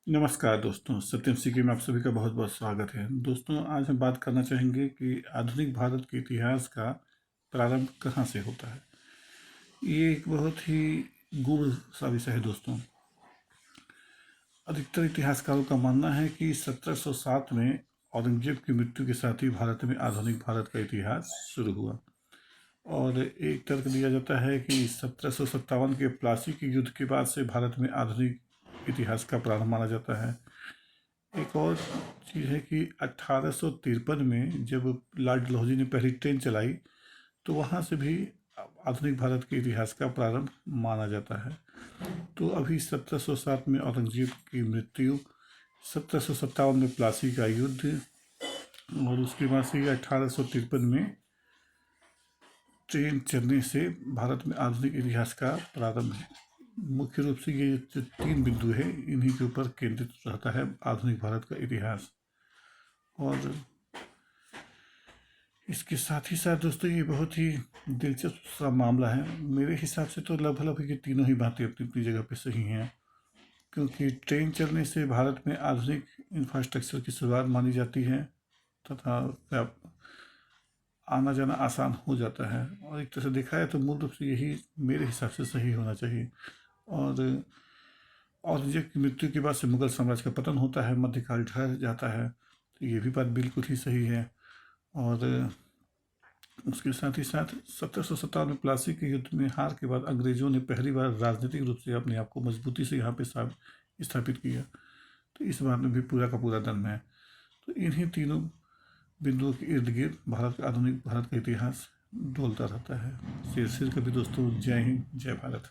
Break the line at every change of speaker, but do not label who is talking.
नमस्कार दोस्तों, सत्यम सीखे में आप सभी का बहुत बहुत स्वागत है। दोस्तों, आज हम बात करना चाहेंगे कि आधुनिक भारत के इतिहास का प्रारंभ कहाँ से होता है। ये एक बहुत ही गूढ़ सा विषय है दोस्तों। अधिकतर इतिहासकारों का मानना है कि 1707 में औरंगजेब की मृत्यु के साथ ही भारत में आधुनिक भारत का इतिहास शुरू हुआ। और एक तर्क दिया जाता है कि 1757 के प्लासी के युद्ध के बाद से भारत में आधुनिक इतिहास का प्रारंभ माना जाता है। एक और चीज़ है कि 1853 में जब लॉर्ड डलहौजी ने पहली ट्रेन चलाई, तो वहाँ से भी आधुनिक भारत के इतिहास का प्रारंभ माना जाता है। तो अभी 1707 में औरंगजेब की मृत्यु, 1757 में प्लासी का युद्ध और उसके बाद से 1853 में ट्रेन चलने से भारत में आधुनिक इतिहास का प्रारंभ है। मुख्य रूप से ये जो तीन बिंदु है, इन्हीं के ऊपर केंद्रित रहता है आधुनिक भारत का इतिहास। और इसके साथ ही साथ दोस्तों, ये बहुत ही दिलचस्प सा मामला है। मेरे हिसाब से तो लगभग ये तीनों ही बातें अपनी अपनी जगह पे सही हैं, क्योंकि ट्रेन चलने से भारत में आधुनिक इंफ्रास्ट्रक्चर की शुरुआत मानी जाती है तथा आना जाना आसान हो जाता है। और एक तरह से देखा है तो मूल रूप से यही मेरे हिसाब से सही होना चाहिए। और औरंगजेब की मृत्यु के बाद से मुगल साम्राज्य का पतन होता है, मध्यकाल ढह जाता है, तो ये भी बात बिल्कुल ही सही है। और उसके साथ ही साथ 1757 में प्लासी के युद्ध में हार के बाद अंग्रेजों ने पहली बार राजनीतिक रूप से अपने आप को मजबूती से यहाँ पे स्थापित किया, तो इस बात में भी पूरा का पूरा दम है। तो इन्हीं तीनों बिंदुओं के इर्द गिर्द आधुनिक भारत का इतिहास डोलता रहता है। शेर शेर कभी दोस्तों, जय हिंद, जय भारत।